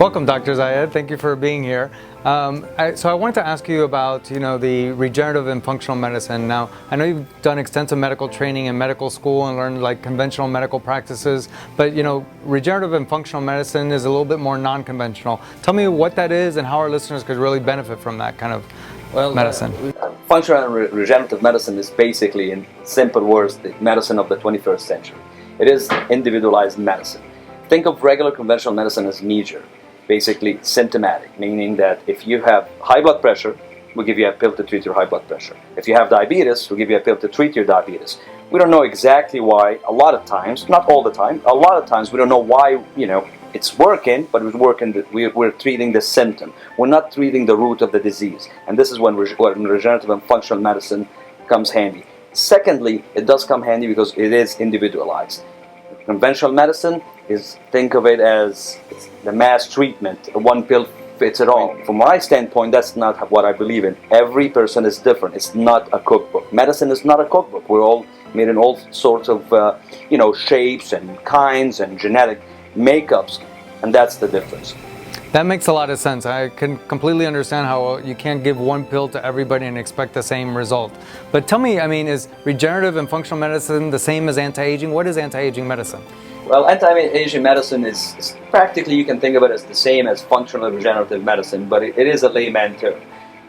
Welcome, Dr. Zayed. Thank you for being here. So I wanted to ask you about, the regenerative and functional medicine. Now, I know you've done extensive medical training in medical school and learned like conventional medical practices, but regenerative and functional medicine is a little bit more non-conventional. Tell me what that is and how our listeners could really benefit from that kind of medicine. Functional and regenerative medicine is basically, in simple words, the medicine of the 21st century. It is individualized medicine. Think of regular conventional medicine as measure. Basically symptomatic, meaning that if you have high blood pressure, we'll give you a pill to treat your high blood pressure. If you have diabetes, we'll give you a pill to treat your diabetes. We don't know exactly why, a lot of times, not all the time, a lot of times we don't know why, it's working, but we're treating the symptom. We're not treating the root of the disease. And this is when regenerative and functional medicine comes handy. Secondly, it does come handy because it is individualized. Conventional medicine think of it as the mass treatment. One pill fits it all. From my standpoint, that's not what I believe in. Every person is different. It's not a cookbook. Medicine is not a cookbook. We're all made in all sorts of shapes and kinds and genetic makeups, and that's the difference. That makes a lot of sense. I can completely understand how you can't give one pill to everybody and expect the same result. But tell me, is regenerative and functional medicine the same as anti-aging? What is anti-aging medicine? Well, anti-aging medicine is practically, you can think of it as the same as functional and regenerative medicine, but it is a layman term.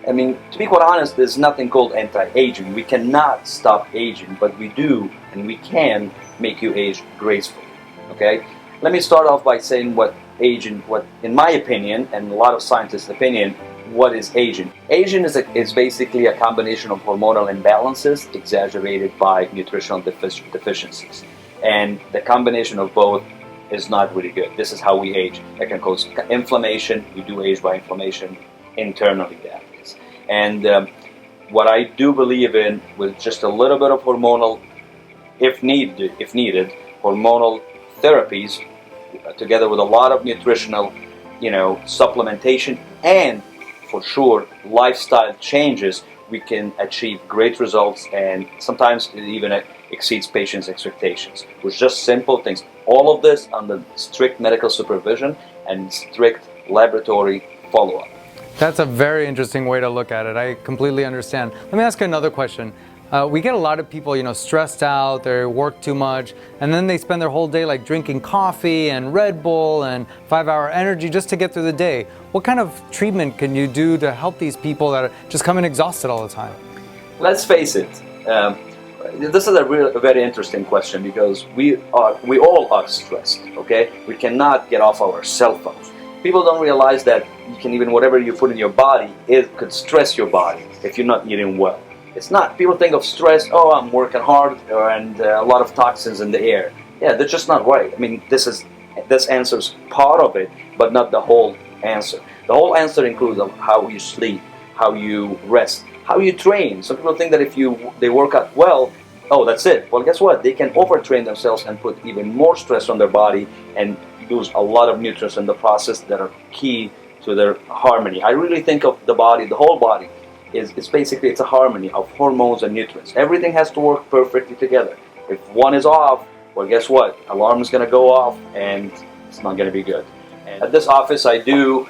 To be quite honest, there's nothing called anti-aging. We cannot stop aging, but we do, and we can make you age gracefully. Okay? Let me start off by saying what in my opinion, and a lot of scientists' opinion, what is aging? Aging is basically a combination of hormonal imbalances exaggerated by nutritional deficiencies. And the combination of both is not really good. This is how we age. It can cause inflammation. We do age by inflammation internally, that is. And what I do believe in, with just a little bit of hormonal, if needed, hormonal therapies, together with a lot of nutritional, supplementation, and for sure lifestyle changes, we can achieve great results, and sometimes it even exceeds patients' expectations with just simple things. All of this under strict medical supervision and strict laboratory follow-up. That's a very interesting way to look at it. I completely understand. Let me ask you another question. We get a lot of people, stressed out, they work too much, and then they spend their whole day like drinking coffee and Red Bull and 5-hour energy just to get through the day. What kind of treatment can you do to help these people that just come in exhausted all the time? Let's face it, this is a very interesting question, because we all are stressed, okay? We cannot get off our cell phones. People don't realize that whatever you put in your body, it could stress your body if you're not eating well. It's not. People think of stress, oh, I'm working hard, and a lot of toxins in the air. Yeah, that's just not right. This answers part of it, but not the whole answer. The whole answer includes how you sleep, how you rest, how you train. Some people think that if they work out well, oh, that's it. Well, guess what? They can overtrain themselves and put even more stress on their body and lose a lot of nutrients in the process that are key to their harmony. I really think of the body, the whole body, it's a harmony of hormones and nutrients. Everything has to work perfectly together. If one is off, well, guess what? Alarm is going to go off, and it's not going to be good. And at this office, I do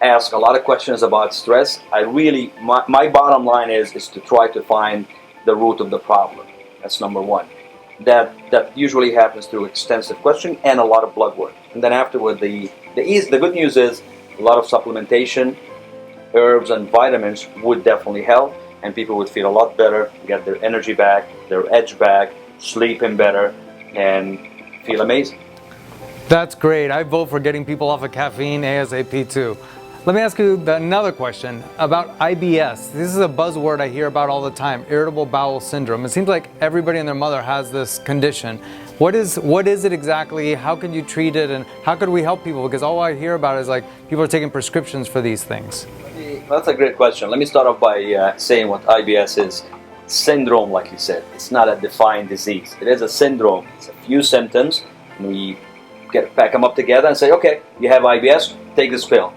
ask a lot of questions about stress. My bottom line is to try to find the root of the problem. That's number one. That usually happens through extensive questioning and a lot of blood work. And then afterward, the good news is a lot of supplementation, herbs and vitamins would definitely help, and people would feel a lot better, get their energy back, their edge back, sleeping better, and feel amazing. That's great. I vote for getting people off of caffeine ASAP too. Let me ask you another question about IBS. This is a buzzword I hear about all the time, irritable bowel syndrome. It seems like everybody and their mother has this condition. What is it exactly? How can you treat it, and how could we help people? Because all I hear about is like people are taking prescriptions for these things. That's a great question. Let me start off by saying what IBS is. Syndrome, like you said. It's not a defined disease. It is a syndrome. It's a few symptoms, and we pack them up together and say, okay, you have IBS, take this pill.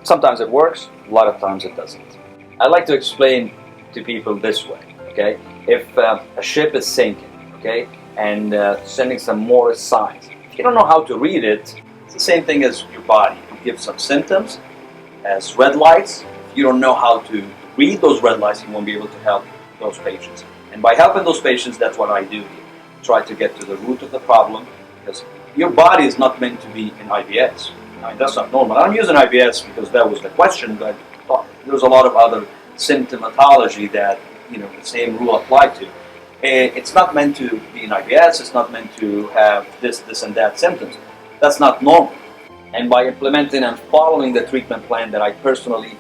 Sometimes it works, a lot of times it doesn't. I like to explain to people this way, okay? If a ship is sinking, okay, and sending some more signs, if you don't know how to read it, it's the same thing as your body. give some symptoms as red lights. If you don't know how to read those red lights, you won't be able to help those patients. And by helping those patients, that's what I do here. Try to get to the root of the problem, because your body is not meant to be in IBS. I mean, that's not normal. I'm using IBS because that was the question, but there's a lot of other symptomatology that, you know, the same rule applied to. It's not meant to be in IBS. It's not meant to have this, and that symptoms. That's not normal. And by implementing and following the treatment plan that I personally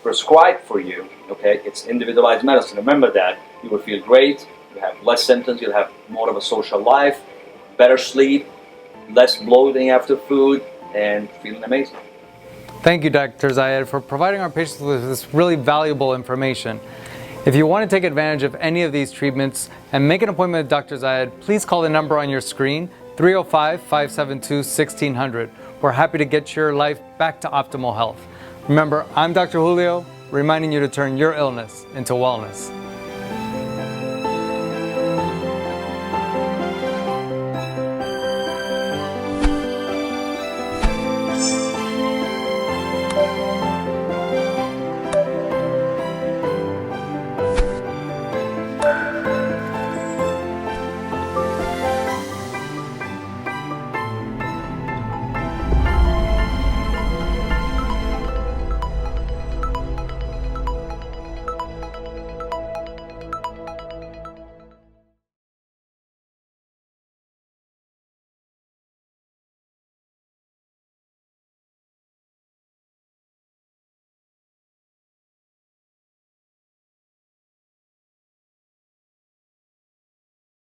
prescribe for you, okay, it's individualized medicine. Remember that. You will feel great. You have less symptoms. You'll have more of a social life, better sleep, less bloating after food, and feeling amazing. Thank you, Dr. Zayed, for providing our patients with this really valuable information. If you want to take advantage of any of these treatments and make an appointment with Dr. Zayed, please call the number on your screen, 305-572-1600. We're happy to get your life back to optimal health. Remember, I'm Dr. Julio, reminding you to turn your illness into wellness.